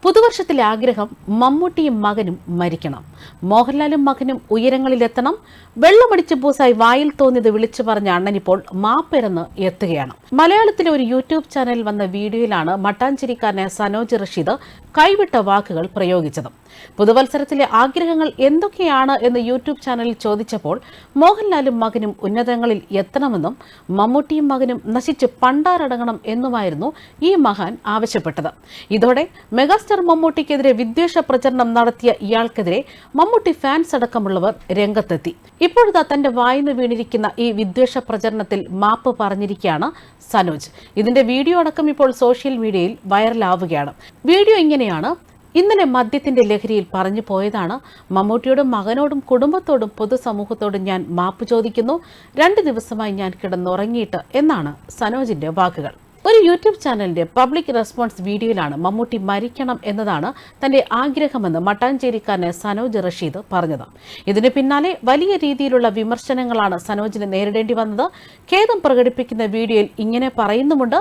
പുതുവർഷത്തിലെ ആഗ്രഹം മമ്മൂട്ടിയും മകനും മരിക്കണം. മോഹൻലാലും മകനും ഉയരങ്ങളിലെത്തണം. വെള്ളമടിച്ച് പൂസായി വായിൽ തോന്നിയത് വിളിച്ചു പറഞ്ഞ അണ്ണനിപ്പോൾ മാപ്പിരന്ന് എത്തുകയാണ്. മലയാളത്തിലെ ഒരു യൂട്യൂബ് ചാനലിൽ വന്ന വീഡിയോയിലാണ് മട്ടാഞ്ചേരിക്കാരനായ സനോജ് റഷീദ് കൈവിട്ട വാക്കുകൾ പ്രയോഗിച്ചത്. പുതുവത്സരത്തിലെ ആഗ്രഹങ്ങൾ എന്തൊക്കെയാണ് എന്ന് യൂട്യൂബ് ചാനലിൽ ചോദിച്ചപ്പോൾ മോഹൻലാലും മകനും ഉന്നതങ്ങളിൽ എത്തണമെന്നും മമ്മൂട്ടിയും മകനും നശിച്ച് പണ്ടാരടങ്ങണം എന്നുമായിരുന്നു ഈ മഹാൻ ആവശ്യപ്പെട്ടത്. ഇതോടെ മെഗാസ്റ്റാർ മമ്മൂട്ടിക്കെതിരെ വിദ്വേഷ പ്രചരണം നടത്തിയ ഇയാൾക്കെതിരെ മമ്മൂട്ടി ഫാൻസ് അടക്കമുള്ളവർ രംഗത്തെത്തി. ഇപ്പോഴത്തെ തന്റെ വായിന്ന് വീണിരിക്കുന്ന ഈ വിദ്വേഷ പ്രചരണത്തിൽ മാപ്പ് പറഞ്ഞിരിക്കുകയാണ് സനോജ്. ഇതിന്റെ വീഡിയോ അടക്കം ഇപ്പോൾ സോഷ്യൽ മീഡിയയിൽ വൈറലാവുകയാണ്. വീഡിയോ ഇങ്ങനെയാണ്: ഇന്നലെ മദ്യത്തിന്റെ ലഹരിയിൽ പറഞ്ഞു പോയതാണ്. മമ്മൂട്ടിയോടും മകനോടും കുടുംബത്തോടും പൊതുസമൂഹത്തോടും ഞാൻ മാപ്പ് ചോദിക്കുന്നു. 2 ദിവസമായി ഞാൻ കിടന്നുറങ്ങിയിട്ട് എന്നാണ് സനോജിന്റെ വാക്കുകൾ. ഒരു യൂട്യൂബ് ചാനലിന്റെ പബ്ലിക് റെസ്പോൺസ് വീഡിയോയിലാണ് മമ്മൂട്ടി മരിക്കണം എന്നതാണ് തന്റെ ആഗ്രഹമെന്ന് മട്ടാഞ്ചേരിക്കാരനെ സനോജ് റഷീദ് പറഞ്ഞത്. ഇതിന് പിന്നാലെ വലിയ രീതിയിലുള്ള വിമർശനങ്ങളാണ് സനോജിന് നേരിടേണ്ടി വന്നത്. ഖേദം പ്രകടിപ്പിക്കുന്ന വീഡിയോയിൽ ഇങ്ങനെ പറയുന്നുമുണ്ട്: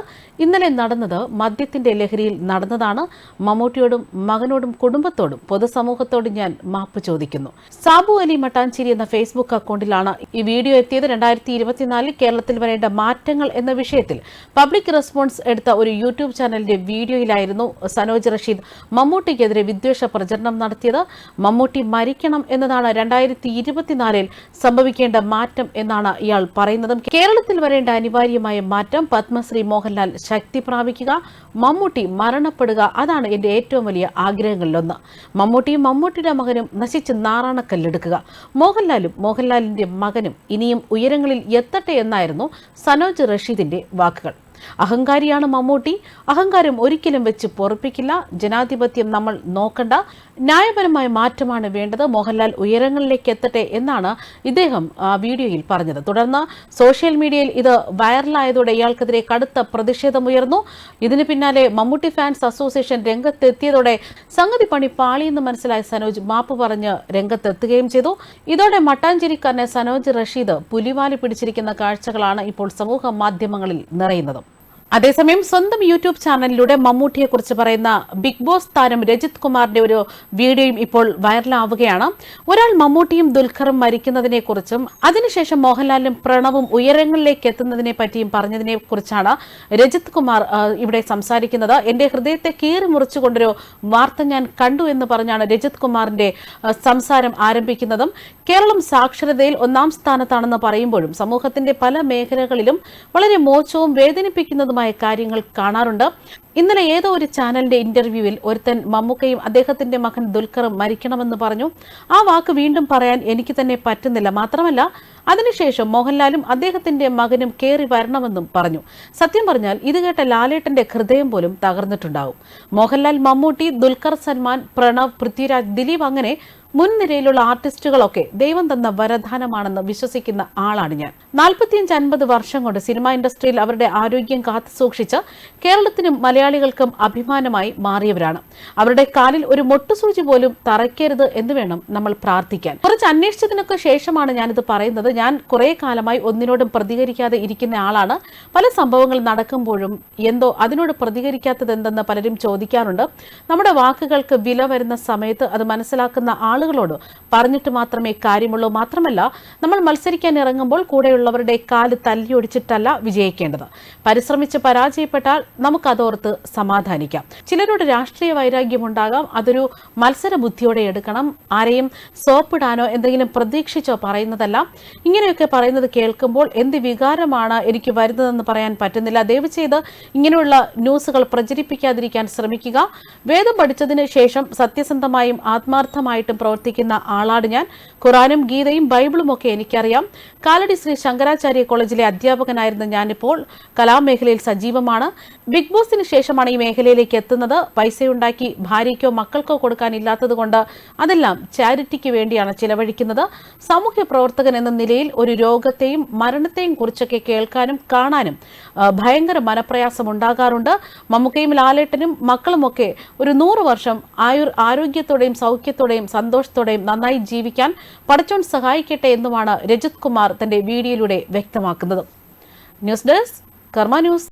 ഇന്നലെ നടന്നത് മദ്യത്തിന്റെ ലഹരിയിൽ നടന്നതാണ്. മമ്മൂട്ടിയോടും മകനോടും കുടുംബത്തോടും പൊതുസമൂഹത്തോടും ഞാൻ മാപ്പ് ചോദിക്കുന്നു. സാബു അലി മട്ടാഞ്ചേരി എന്ന ഫേസ്ബുക്ക് അക്കൗണ്ടിലാണ് ഈ വീഡിയോ എത്തിയത്. 2024 കേരളത്തിൽ വരേണ്ട മാറ്റങ്ങൾ എന്ന വിഷയത്തിൽ പബ്ലിക് റെസ്പോൺസ് എടുത്ത ഒരു യൂട്യൂബ് ചാനലിന്റെ വീഡിയോയിലായിരുന്നു സനോജ് റഷീദ് മമ്മൂട്ടിക്കെതിരെ വിദ്വേഷ പ്രചരണം നടത്തിയത്. മമ്മൂട്ടി മരിക്കണം എന്നതാണ് 2024 സംഭവിക്കേണ്ട മാറ്റം എന്നാണ് ഇയാൾ പറയുന്നത്. കേരളത്തിൽ വരേണ്ട അനിവാര്യമായ മാറ്റം പത്മശ്രീ മോഹൻലാൽ ശക്തി പ്രാപിക്കുക, മമ്മൂട്ടി മരണപ്പെടുക, അതാണ് എന്റെ ഏറ്റവും വലിയ ആഗ്രഹങ്ങളിലൊന്ന്. മമ്മൂട്ടിയും മമ്മൂട്ടിയുടെ മകനും നശിച്ച് നാറാണക്കല്ലെടുക്കുക. മോഹൻലാലിന്റെ മകനും ഇനിയും ഉയരങ്ങളിൽ എത്തട്ടെ എന്നായിരുന്നു സനോജ് റഷീദിന്റെ വാക്കുകൾ. അഹങ്കാരിയാണ് മമ്മൂട്ടി. അഹങ്കാരം ഒരിക്കലും വെച്ച് പൊറുപ്പിക്കില്ല. ജനാധിപത്യം നമ്മൾ നോക്കണ്ട. ന്യായപരമായ മാറ്റമാണ് വേണ്ടത്. മോഹൻലാൽ ഉയരങ്ങളിലേക്ക് എത്തട്ടെ എന്നാണ് ഇദ്ദേഹം വീഡിയോയിൽ പറഞ്ഞത്. തുടർന്ന് സോഷ്യൽ മീഡിയയിൽ ഇത് വൈറലായതോടെ ഇയാൾക്കെതിരെ കടുത്ത പ്രതിഷേധമുയർന്നു. ഇതിന് പിന്നാലെ മമ്മൂട്ടി ഫാൻസ് അസോസിയേഷൻ രംഗത്തെത്തിയതോടെ സംഗതി പണി പാളിയെന്ന് മനസ്സിലായ സനോജ് മാപ്പ് പറഞ്ഞ് രംഗത്തെത്തുകയും ചെയ്തു. ഇതോടെ മട്ടാഞ്ചേരിക്കാരനെ സനോജ് റഷീദ് പുലിവാലി പിടിച്ചിരിക്കുന്ന കാഴ്ചകളാണ് ഇപ്പോൾ സമൂഹ മാധ്യമങ്ങളിൽ നിറയുന്നത്. അതേസമയം സ്വന്തം യൂട്യൂബ് ചാനലിലൂടെ മമ്മൂട്ടിയെക്കുറിച്ച് പറയുന്ന ബിഗ് ബോസ് താരം രജിത് കുമാറിന്റെ ഒരു വീഡിയോയും ഇപ്പോൾ വൈറലാവുകയാണ്. ഒരാൾ മമ്മൂട്ടിയും ദുൽഖറും മരിക്കുന്നതിനെക്കുറിച്ചും അതിനുശേഷം മോഹൻലാലും പ്രണവും ഉയരങ്ങളിലേക്ക് എത്തുന്നതിനെ പറ്റിയും പറഞ്ഞതിനെ കുറിച്ചാണ് രജിത് കുമാർ ഇവിടെ സംസാരിക്കുന്നത്. എന്റെ ഹൃദയത്തെ കീറി മുറിച്ചുകൊണ്ടൊരു വാർത്ത ഞാൻ കണ്ടു എന്ന് പറഞ്ഞാണ് രജിത് കുമാറിന്റെ സംസാരം ആരംഭിക്കുന്നതും. കേരളം സാക്ഷരതയിൽ 1ാം സ്ഥാനത്താണെന്ന് പറയുമ്പോഴും സമൂഹത്തിന്റെ പല മേഖലകളിലും വളരെ മോശവും വേദനിപ്പിക്കുന്നതുമായ കാര്യങ്ങൾ കാണാറുണ്ട്. ഇന്നലെ ഏതോ ഒരു ചാനലിന്റെ ഇന്റർവ്യൂവിൽ ഒരുത്തൻ മമ്മൂക്കയും അദ്ദേഹത്തിന്റെ മകൻ ദുൽഖറും മരിക്കണമെന്ന് പറഞ്ഞു. ആ വാക്ക് വീണ്ടും പറയാൻ എനിക്ക് തന്നെ പറ്റുന്നില്ല. മാത്രമല്ല അതിനുശേഷം മോഹൻലാലും അദ്ദേഹത്തിന്റെ മകനും കേറി വരണമെന്നും പറഞ്ഞു. സത്യം പറഞ്ഞാൽ ഇത് കേട്ട ലാലേട്ടന്റെ ഹൃദയം പോലും തകർന്നിട്ടുണ്ടാവും. മോഹൻലാൽ, മമ്മൂട്ടി, ദുൽഖർ സൽമാൻ, പ്രണവ്, പൃഥ്വിരാജ്, ദിലീപ് അങ്ങനെ മുൻനിരയിലുള്ള ആർട്ടിസ്റ്റുകളൊക്കെ ദൈവം തന്ന വരദാനമാണെന്ന് വിശ്വസിക്കുന്ന ആളാണ് ഞാൻ. 45-50 വർഷം കൊണ്ട് സിനിമാ ഇൻഡസ്ട്രിയിൽ അവരുടെ ആരോഗ്യം കാത്തുസൂക്ഷിച്ച് കേരളത്തിനും മലയാളികൾക്കും അഭിമാനമായി മാറിയവരാണ്. അവരുടെ കാലിൽ ഒരു മൊട്ടുസൂചി പോലും തറയ്ക്കരുത് എന്ന് വേണം നമ്മൾ പ്രാർത്ഥിക്കാൻ. കുറച്ച് അന്വേഷിച്ചതിനൊക്കെ ശേഷമാണ് ഞാനിത് പറയുന്നത്. ഞാൻ കുറെ കാലമായി ഒന്നിനോടും പ്രതികരിക്കാതെ ഇരിക്കുന്ന ആളാണ്. പല സംഭവങ്ങൾ നടക്കുമ്പോഴും എന്തോ അതിനോട് പ്രതികരിക്കാത്തത് എന്തെന്ന് പലരും ചോദിക്കാറുണ്ട്. നമ്മുടെ വാക്കുകൾക്ക് വില വരുന്ന സമയത്ത് അത് മനസ്സിലാക്കുന്ന ആളുകളോട് പറഞ്ഞിട്ട് മാത്രമേ കാര്യമുള്ളൂ. മാത്രമല്ല നമ്മൾ മത്സരിക്കാൻ ഇറങ്ങുമ്പോൾ കൂടെയുള്ളവരുടെ കാല് തല്ലിയൊടിച്ചിട്ടല്ല വിജയിക്കേണ്ടത്. പരിശ്രമിച്ച് പരാജയപ്പെട്ടാൽ നമുക്കതോർത്ത് സമാധാനിക്കാം. ചിലരോട് രാഷ്ട്രീയ വൈരാഗ്യമുണ്ടാകാം. അതൊരു മത്സര ബുദ്ധിയോടെ എടുക്കണം. ആരെയും സോപ്പിടാനോ എന്തെങ്കിലും പ്രതീക്ഷിച്ചോ പറയുന്നതല്ല. ഇങ്ങനെയൊക്കെ പറയുന്നത് കേൾക്കുമ്പോൾ എന്ത് വികാരമാണ് എനിക്ക് വരുന്നതെന്ന് പറയാൻ പറ്റുന്നില്ല. ദയവ് ചെയ്ത് ഇങ്ങനെയുള്ള ന്യൂസുകൾ പ്രചരിപ്പിക്കാതിരിക്കാൻ ശ്രമിക്കുക. വേദം പഠിച്ചതിന് ശേഷം സത്യസന്ധമായും ആത്മാർത്ഥമായിട്ടും പ്രവർത്തിക്കുന്ന ആളാണ് ഞാൻ. ഖുറാനും ഗീതയും ബൈബിളും ഒക്കെ എനിക്കറിയാം. കാലടി ശ്രീ ശങ്കരാചാര്യ കോളേജിലെ അധ്യാപകനായിരുന്ന ഞാനിപ്പോൾ കലാമേഖലയിൽ സജീവമാണ്. ബിഗ് ബോസിന് ശേഷമാണ് ഈ മേഖലയിലേക്ക് എത്തുന്നത്. പൈസയുണ്ടാക്കി ഭാര്യയ്ക്കോ മക്കൾക്കോ കൊടുക്കാനില്ലാത്തത് കൊണ്ട് അതെല്ലാം ചാരിറ്റിക്ക് വേണ്ടിയാണ് ചിലവഴിക്കുന്നത്. സാമൂഹ്യ പ്രവർത്തകൻ എന്ന നിലയിൽ ഒരു രോഗത്തെയും മരണത്തെയും കുറിച്ചൊക്കെ കേൾക്കാനും കാണാനും ഭയങ്കര മനപ്രയാസം ഉണ്ടാകാറുണ്ട്. മമ്മൂക്കയും ലാലേട്ടനും മക്കളുമൊക്കെ ഒരു 100 വർഷം ആരോഗ്യത്തോടെയും സൗഖ്യത്തോടെയും സന്തോഷത്തോടെയും നന്നായി ജീവിക്കാൻ പടച്ചോൻ സഹായിക്കട്ടെ എന്നുമാണ് രജിത് കുമാർ തന്റെ വീഡിയോയിലൂടെ വ്യക്തമാക്കുന്നത്. ന്യൂസ് ഡെസ്ക് കർമ്മ ന്യൂസ്.